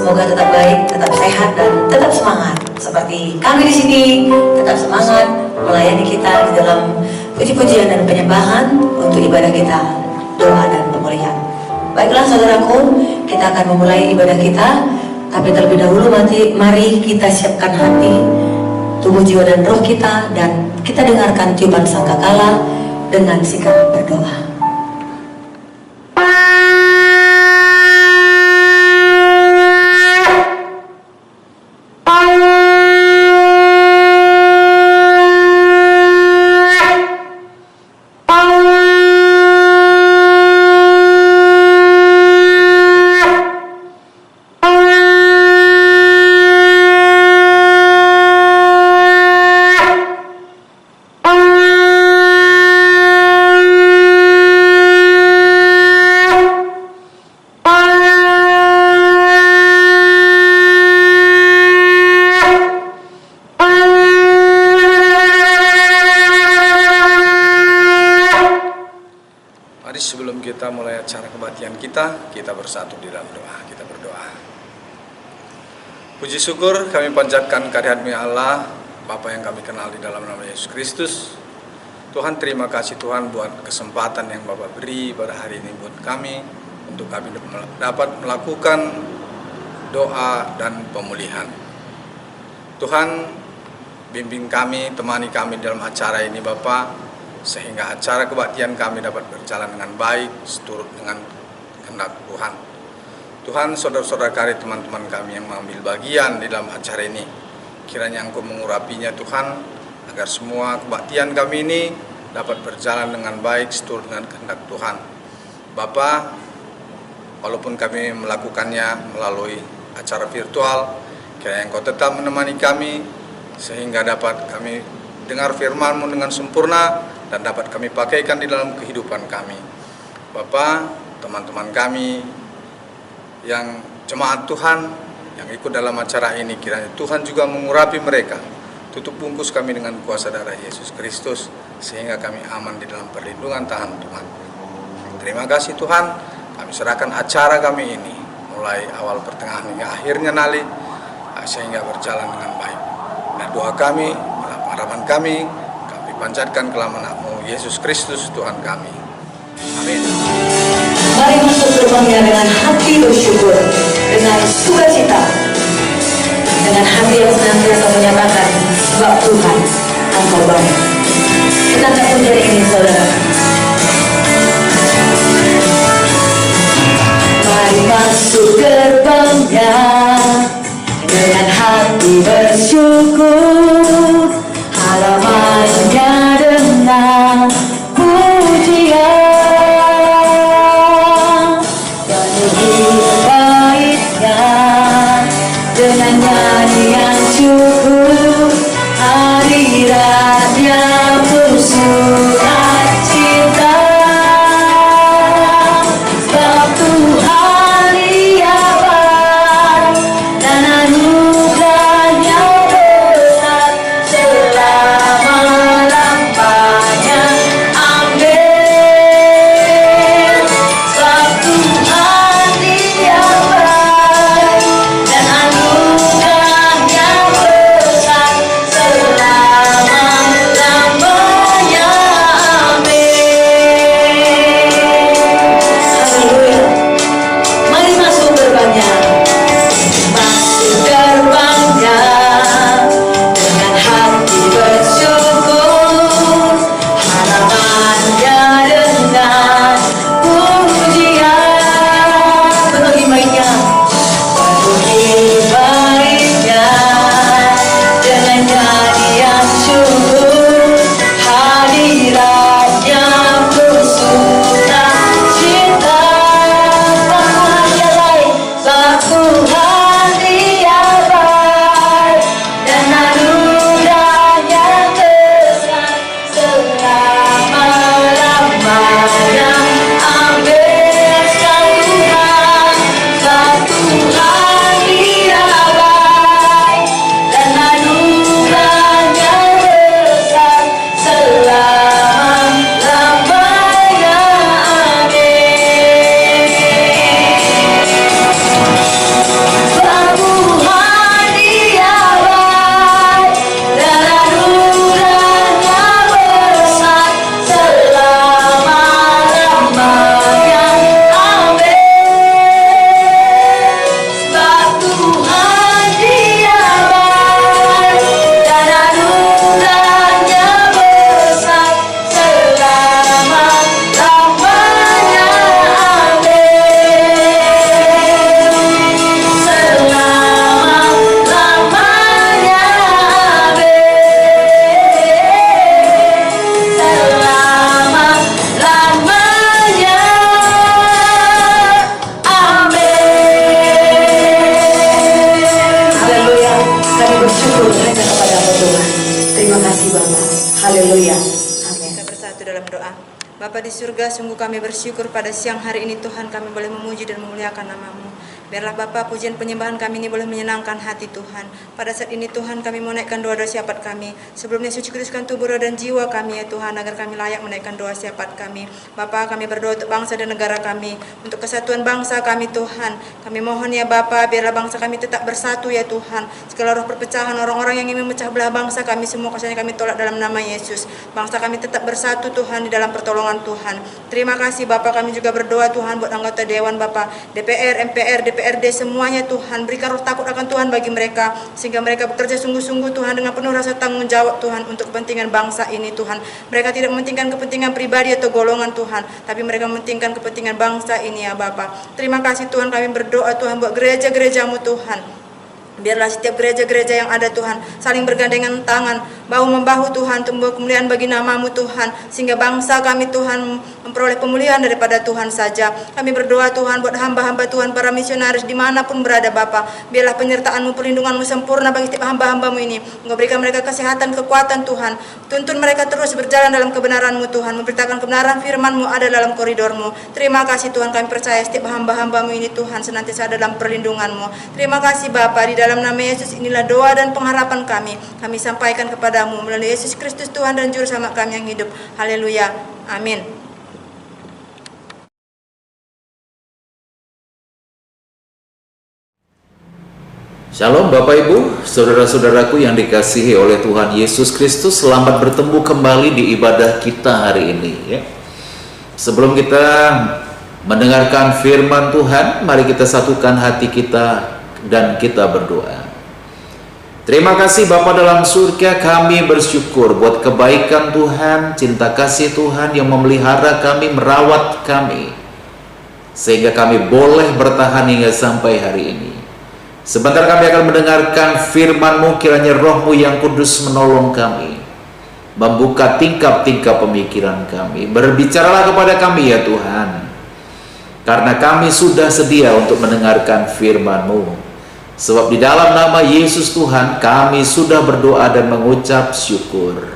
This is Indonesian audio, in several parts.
semoga tetap baik, tetap sehat, dan tetap semangat. Seperti kami di sini tetap semangat melayani kita di dalam puji-pujian dan penyembahan untuk ibadah kita, doa dan pemulihan. Baiklah saudaraku, kita akan memulai ibadah kita. Tapi terlebih dahulu mari kita siapkan hati, tubuh, jiwa, dan roh kita, dan kita dengarkan tiupan sangkakala dengan sikap berdoa. Sebelum kita mulai acara kebaktian kita bersatu di dalam doa. Kita berdoa. Puji syukur kami panjatkan kehadirat-Mu ya Allah, Bapa yang kami kenal di dalam nama Yesus Kristus. Tuhan, terima kasih Tuhan buat kesempatan yang Bapak beri pada hari ini buat kami, untuk kami dapat melakukan doa dan pemulihan. Tuhan, bimbing kami, temani kami dalam acara ini Bapak, sehingga acara kebaktian kami dapat berjalan dengan baik, seturut dengan kehendak Tuhan. Tuhan, saudara-saudara kami, teman-teman kami yang mengambil bagian di dalam acara ini, kiranya Engkau mengurapinya Tuhan, agar semua kebaktian kami ini dapat berjalan dengan baik, seturut dengan kehendak Tuhan. Bapa, walaupun kami melakukannya melalui acara virtual, kiranya Engkau tetap menemani kami, sehingga dapat kami dengar firman-Mu dengan sempurna, dan dapat kami pakaikan di dalam kehidupan kami. Bapa, teman-teman kami yang jemaat Tuhan yang ikut dalam acara ini, kiranya Tuhan juga mengurapi mereka. Tutup bungkus kami dengan kuasa darah Yesus Kristus, sehingga kami aman di dalam perlindungan Tuhan. Terima kasih Tuhan, kami serahkan acara kami ini, mulai awal, pertengahan, hingga akhirnya nanti, sehingga berjalan dengan baik. Nah, doa kami, harapan kami panjatkan ke dalam Anak-Mu Yesus Kristus Tuhan kami. Amin. Mari masuk gerbangnya dengan hati bersyukur, dengan sukacita, dengan hati yang senantiasa menyatakan, sebab Tuhan Engkau baik. Kita akan punya ini saudara. Mari masuk gerbangnya dengan hati bersyukur, halamannya dengan pujian, penuhi baiknya dengan nyanyian syukur, hadiratnya penuh sukacita, sebab Tuhan Dia baik dan anugerahnya besar selama-lamanya. Amin. Sebab Tuhan Dia baik dan anugerahnya besar selama bersatu dalam doa. Bapa di surga, sungguh kami bersyukur pada siang hari ini Tuhan kami boleh memuji dan memuliakan nama-Mu. Biarlah Bapa pujian penyembahan kami ini boleh menyenangkan hati Tuhan. Pada saat ini Tuhan kami mau naikkan doa-doa syafaat kami. Sebelumnya suci kuduskan tubuh, roh dan jiwa kami ya Tuhan, agar kami layak menaikkan doa syafaat kami. Bapa, kami berdoa untuk bangsa dan negara kami, untuk kesatuan bangsa kami Tuhan. Kami mohon ya Bapa, biarlah bangsa kami tetap bersatu ya Tuhan. Segala roh perpecahan, orang-orang yang ingin memecah belah bangsa kami semua kasihnya kami tolak dalam nama Yesus. Bangsa kami tetap bersatu Tuhan di dalam pertolongan Tuhan. Terima kasih Bapa, kami juga berdoa Tuhan buat anggota Dewan Bapa, DPR, MPR, DPRD semuanya Tuhan. Berikan roh takut akan Tuhan bagi mereka, sehingga mereka bekerja sungguh-sungguh Tuhan dengan penuh rasa tanggung jawab Tuhan untuk kepentingan bangsa ini Tuhan. Mereka tidak mementingkan kepentingan pribadi atau golongan Tuhan, tapi mereka mementingkan kepentingan bangsa ini ya Bapa. Terima kasih Tuhan, kami berdoa Tuhan buat gereja-gerejamu Tuhan. Biarlah setiap gereja-gereja yang ada Tuhan saling bergandengan tangan, bahu-membahu Tuhan, tumbuh kemuliaan bagi nama-Mu Tuhan, sehingga bangsa kami Tuhan memperoleh pemulihan daripada Tuhan saja. Kami berdoa Tuhan buat hamba-hamba Tuhan, para misionaris dimanapun berada Bapa. Biarlah penyertaan-Mu, perlindungan-Mu sempurna bagi setiap hamba-hamba-Mu ini. Engkau berikan mereka kesehatan, kekuatan Tuhan. Tuntun mereka terus berjalan dalam kebenaran-Mu Tuhan, memberitakan kebenaran firman-Mu ada dalam koridor-Mu. Terima kasih Tuhan, kami percaya setiap hamba-hamba-Mu ini Tuhan senantiasa ada dalam perlindungan-Mu. Terima kasih Bapa, di dalam nama Yesus inilah doa dan pengharapan kami. Kami sampaikan kepadamu melalui Yesus Kristus Tuhan dan Juru Selamat kami yang hidup. Haleluya. Amin. Shalom Bapak Ibu, saudara-saudaraku yang dikasihi oleh Tuhan Yesus Kristus. Selamat bertemu kembali di ibadah kita hari ini ya. Sebelum kita mendengarkan firman Tuhan, mari kita satukan hati kita dan kita berdoa. Terima kasih Bapa dalam surga, kami bersyukur buat kebaikan Tuhan, cinta kasih Tuhan yang memelihara kami, merawat kami, sehingga kami boleh bertahan hingga sampai hari ini. Sebentar kami akan mendengarkan firman-Mu, kiranya Roh-Mu yang kudus menolong kami, membuka tingkap-tingkap pemikiran kami. Berbicaralah kepada kami ya Tuhan, karena kami sudah sedia untuk mendengarkan firman-Mu. Sebab di dalam nama Yesus Tuhan kami sudah berdoa dan mengucap syukur.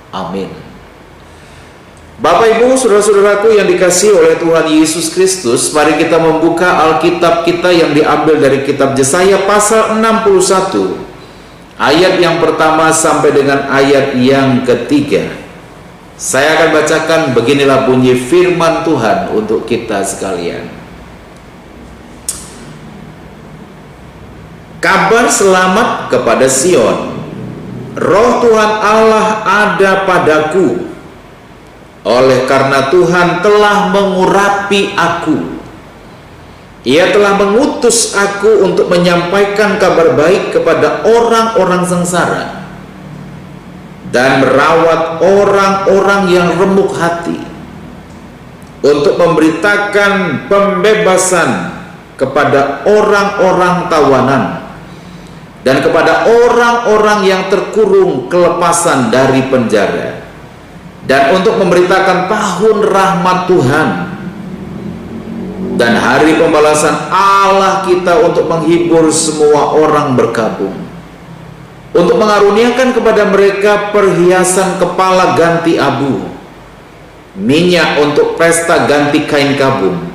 Amin. Bapak Ibu, saudara-saudaraku yang dikasihi oleh Tuhan Yesus Kristus, mari kita membuka Alkitab kita yang diambil dari kitab Yesaya pasal 61, ayat yang pertama sampai dengan ayat yang ketiga. Saya akan bacakan, beginilah bunyi firman Tuhan untuk kita sekalian. Kabar selamat kepada Sion, Roh Tuhan Allah ada padaku, oleh karena Tuhan telah mengurapi aku. Ia telah mengutus aku untuk menyampaikan kabar baik kepada orang-orang sengsara dan merawat orang-orang yang remuk hati, untuk memberitakan pembebasan kepada orang-orang tawanan, dan kepada orang-orang yang terkurung kelepasan dari penjara, dan untuk memberitakan tahun rahmat Tuhan dan hari pembalasan Allah kita, untuk menghibur semua orang berkabung, untuk mengaruniakan kepada mereka perhiasan kepala ganti abu, minyak untuk pesta ganti kain kabung,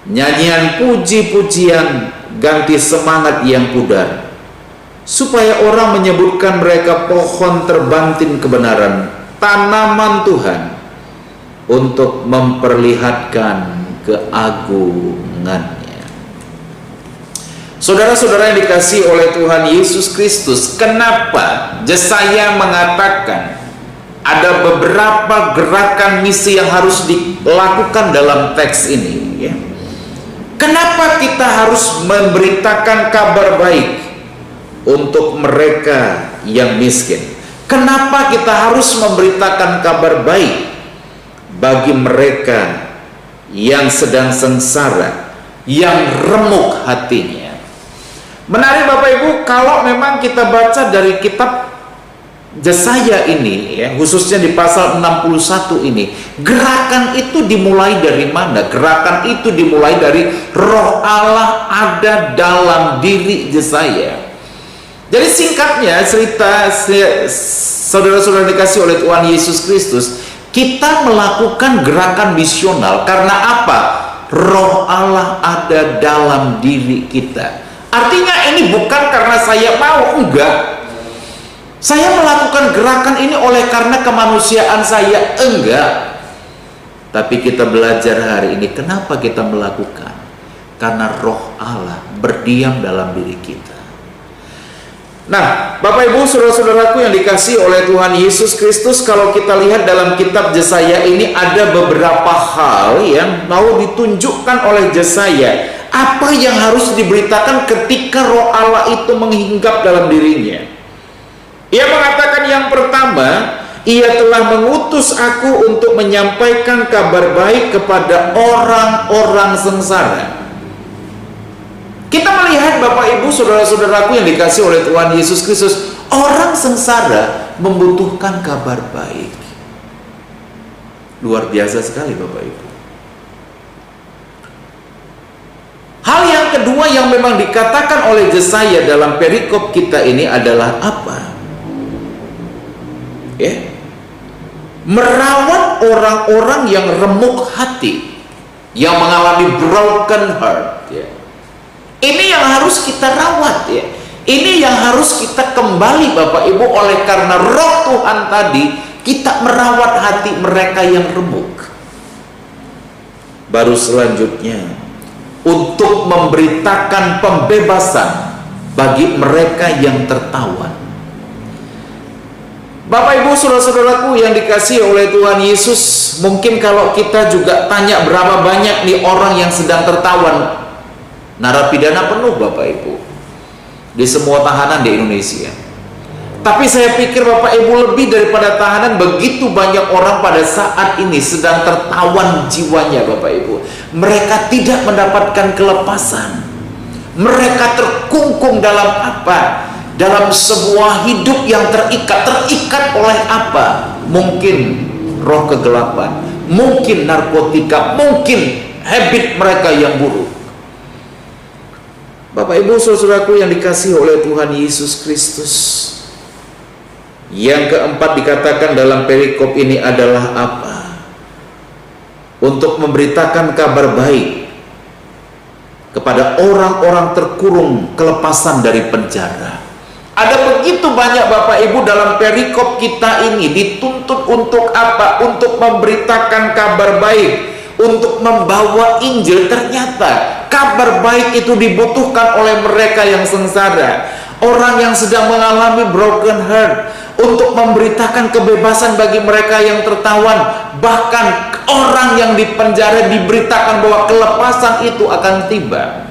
nyanyian puji-pujian ganti semangat yang pudar, supaya orang menyebutkan mereka pohon terbantin kebenaran, tanaman Tuhan, untuk memperlihatkan keagungannya. Saudara-saudara yang dikasihi oleh Tuhan Yesus Kristus, kenapa Yesaya mengatakan ada beberapa gerakan misi yang harus dilakukan dalam teks ini ya? Kenapa kita harus memberitakan kabar baik untuk mereka yang miskin? Kenapa kita harus memberitakan kabar baik bagi mereka yang sedang sengsara, yang remuk hatinya? Menarik Bapak Ibu, kalau memang kita baca dari kitab Yesaya ini ya, khususnya di pasal 61 ini, gerakan itu dimulai dari mana? Gerakan itu dimulai dari Roh Allah ada dalam diri Yesaya. Jadi singkatnya cerita saudara-saudara dikasih oleh Tuhan Yesus Kristus, Kita melakukan gerakan misional karena apa? Roh Allah ada dalam diri kita. Artinya ini bukan karena saya mau, enggak. Saya melakukan gerakan ini oleh karena kemanusiaan saya, enggak. Tapi kita belajar hari ini, kenapa kita melakukan? Karena roh Allah berdiam dalam diri kita. Nah, Bapak Ibu, saudara-saudaraku yang dikasihi oleh Tuhan Yesus Kristus, kalau kita lihat dalam kitab Yesaya ini ada beberapa hal yang mau ditunjukkan oleh Yesaya. Apa yang harus diberitakan ketika roh Allah itu menghinggap dalam dirinya? Ia mengatakan yang pertama, ia telah mengutus aku untuk menyampaikan kabar baik kepada orang-orang sengsara. Kita melihat Bapak Ibu, saudara-saudaraku yang dikasihi oleh Tuhan Yesus Kristus, orang sengsara membutuhkan kabar baik. Luar biasa sekali Bapak Ibu. Hal yang kedua yang memang dikatakan oleh Yesaya dalam perikop kita ini adalah apa? Merawat orang-orang yang remuk hati, yang mengalami broken heart. Ini yang harus kita rawat, ini yang harus kita kembali Bapak Ibu, oleh karena roh Tuhan tadi, kita merawat hati mereka yang remuk. Baru selanjutnya, untuk memberitakan pembebasan bagi mereka yang tertawan. Bapak Ibu, saudara-saudaraku yang dikasihi oleh Tuhan Yesus, mungkin kalau kita juga tanya berapa banyak nih orang yang sedang tertawan, narapidana penuh Bapak Ibu di semua tahanan di Indonesia. Tapi saya pikir Bapak Ibu, lebih daripada tahanan, begitu banyak orang pada saat ini sedang tertawan jiwanya Bapak Ibu. Mereka tidak mendapatkan kelepasan. Mereka terkungkung dalam apa? Dalam sebuah hidup yang terikat. Terikat oleh apa? Mungkin roh kegelapan, mungkin narkotika, mungkin habit mereka yang buruk. Bapak Ibu, saudaraku yang dikasihi oleh Tuhan Yesus Kristus, yang keempat dikatakan dalam perikop ini adalah apa? Untuk memberitakan kabar baik kepada orang-orang terkurung, kelepasan dari penjara. Ada begitu banyak Bapak Ibu dalam perikop kita ini dituntut untuk apa? Untuk memberitakan kabar baik, untuk membawa Injil. Ternyata kabar baik itu dibutuhkan oleh mereka yang sengsara, orang yang sedang mengalami broken heart, untuk memberitakan kebebasan bagi mereka yang tertawan. Bahkan orang yang dipenjara diberitakan bahwa kelepasan itu akan tiba.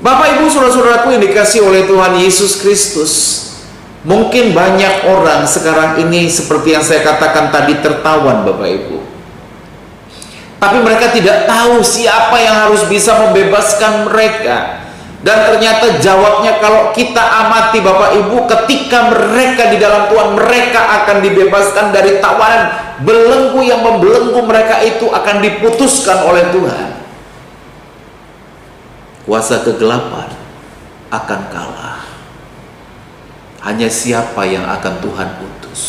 Bapak Ibu, saudara-saudaraku yang dikasihi oleh Tuhan Yesus Kristus, mungkin banyak orang sekarang ini seperti yang saya katakan tadi, tertawan Bapak Ibu. Tapi mereka tidak tahu siapa yang harus bisa membebaskan mereka. Dan ternyata jawabnya kalau kita amati Bapak Ibu, ketika mereka di dalam Tuhan, mereka akan dibebaskan dari tawanan. Belenggu yang membelenggu mereka itu akan diputuskan oleh Tuhan. Kuasa kegelapan akan kalah. Hanya siapa yang akan Tuhan utus?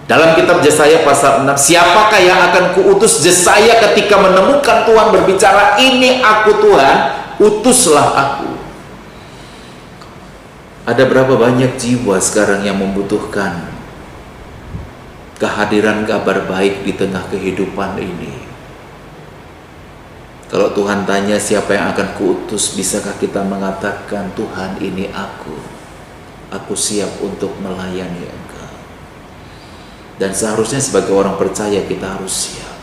Dalam kitab Yesaya pasal 6, siapakah yang akan kuutus? Yesaya ketika menemukan Tuhan berbicara, ini aku Tuhan, utuslah aku. Ada berapa banyak jiwa sekarang yang membutuhkan kehadiran kabar baik di tengah kehidupan ini? Kalau Tuhan tanya siapa yang akan kuutus, bisakah kita mengatakan, Tuhan ini aku siap untuk melayani Engkau. Dan seharusnya sebagai orang percaya kita harus siap.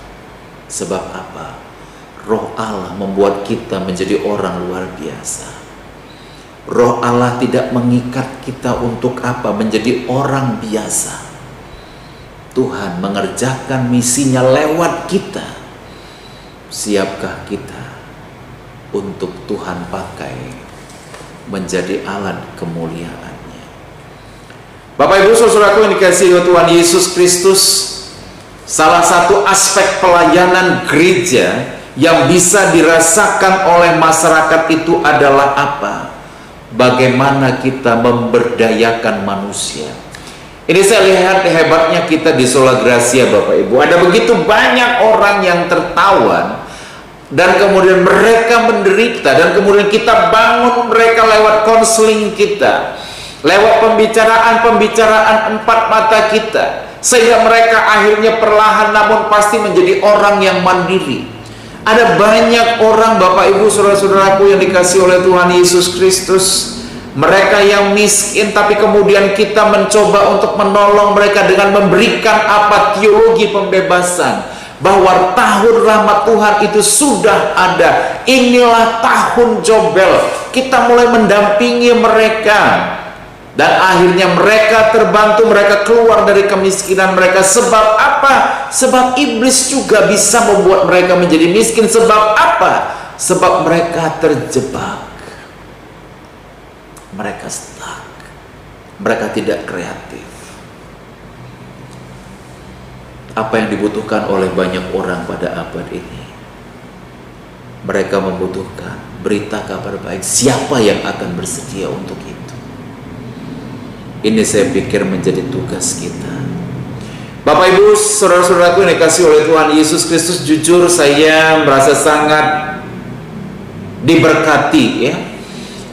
Sebab apa? Roh Allah membuat kita menjadi orang luar biasa. Roh Allah tidak mengikat kita untuk apa? Menjadi orang biasa. Tuhan mengerjakan misinya lewat kita. Siapkah kita untuk Tuhan pakai menjadi alat kemuliaan-Nya? Bapak Ibu saudaraku yang dikasihi Tuhan Yesus Kristus, salah satu aspek pelayanan gereja yang bisa dirasakan oleh masyarakat itu adalah apa? Bagaimana kita memberdayakan manusia. Ini saya lihat hebatnya kita di Sola Gracia, Bapak Ibu. Ada begitu banyak orang yang tertawan, dan kemudian mereka menderita, dan kemudian kita bangun mereka lewat konseling kita, lewat pembicaraan empat mata kita, sehingga mereka akhirnya perlahan namun pasti menjadi orang yang mandiri. Ada banyak orang, Bapak Ibu, saudara-saudaraku yang dikasihi oleh Tuhan Yesus Kristus, mereka yang miskin, tapi kemudian kita mencoba untuk menolong mereka dengan memberikan teologi pembebasan, bahwa tahun rahmat Tuhan itu sudah ada. Inilah tahun Jobel. Kita mulai mendampingi mereka, dan akhirnya mereka terbantu, mereka keluar dari kemiskinan mereka. Sebab apa? Sebab iblis juga bisa membuat mereka menjadi miskin. Sebab apa? Sebab mereka terjebak, mereka stuck, mereka tidak kreatif. Apa yang dibutuhkan oleh banyak orang pada abad ini? Mereka membutuhkan berita kabar baik. Siapa yang akan bersedia untuk itu? Ini saya pikir menjadi tugas kita. Bapak Ibu, saudara-saudaraku yang dikasihi oleh Tuhan Yesus Kristus, jujur saya merasa sangat diberkati ya,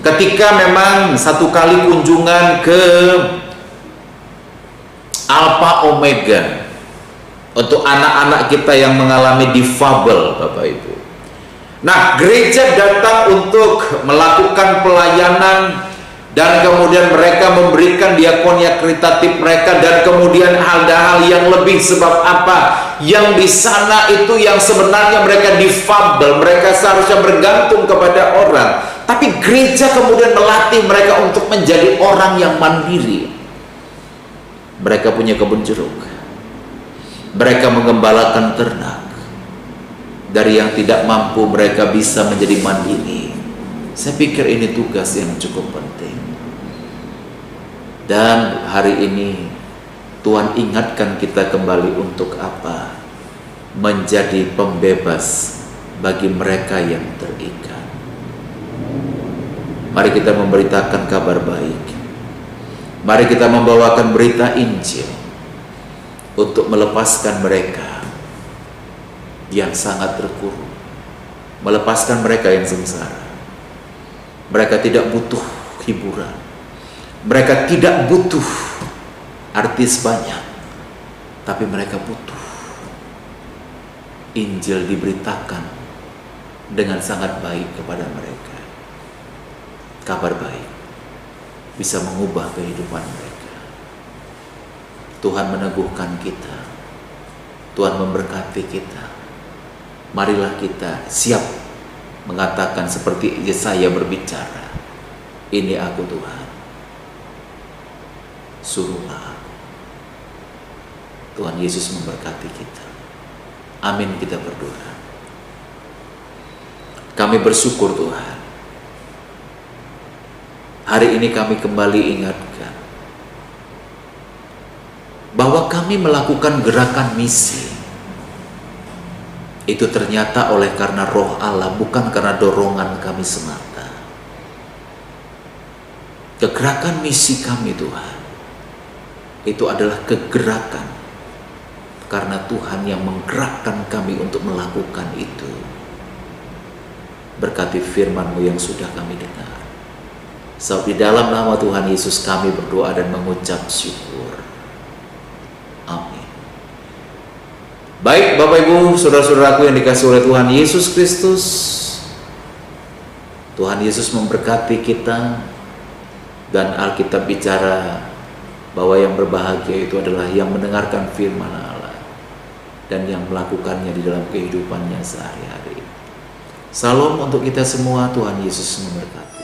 ketika memang satu kali kunjungan ke Alpha Omega untuk anak-anak kita yang mengalami difabel, Bapak Ibu. Nah, gereja datang untuk melakukan pelayanan, dan kemudian mereka memberikan diakonia karitatif mereka, dan kemudian hal-hal yang lebih. Sebab apa? Yang di sana itu yang sebenarnya mereka difabel, mereka seharusnya bergantung kepada orang, tapi gereja kemudian melatih mereka untuk menjadi orang yang mandiri. Mereka punya kebun jeruk, mereka mengembalakan ternak. Dari yang tidak mampu, mereka bisa menjadi mandiri. Saya pikir ini tugas yang cukup penting. Dan hari ini Tuhan ingatkan kita kembali untuk apa? Menjadi pembebas bagi mereka yang terikat. Mari kita memberitakan kabar baik. Mari kita membawakan berita Injil untuk melepaskan mereka yang sangat terkurung, melepaskan mereka yang sengsara. Mereka tidak butuh hiburan, mereka tidak butuh artis banyak, tapi mereka butuh Injil diberitakan dengan sangat baik kepada mereka. Kabar baik bisa mengubah kehidupan mereka. Tuhan meneguhkan kita, Tuhan memberkati kita. Marilah kita siap mengatakan seperti Yesaya berbicara, ini aku Tuhan, suruhlah aku. Tuhan Yesus memberkati kita. Amin, kita berdoa. Kami bersyukur Tuhan, hari ini kami kembali ingatkan bahwa kami melakukan gerakan misi itu ternyata oleh karena Roh Allah, bukan karena dorongan kami semata. Kegerakan misi kami Tuhan, itu adalah kegerakan karena Tuhan yang menggerakkan kami untuk melakukan itu. Berkati firman-Mu yang sudah kami dengar. Sebab di dalam nama Tuhan Yesus kami berdoa dan mengucap syukur. Amin. Baik Bapak Ibu, saudara-saudaraku yang dikasihi oleh Tuhan Yesus Kristus, Tuhan Yesus memberkati kita, dan Alkitab bicara bahwa yang berbahagia itu adalah yang mendengarkan firman Allah dan yang melakukannya di dalam kehidupannya sehari-hari. Salam untuk kita semua, Tuhan Yesus memberkati.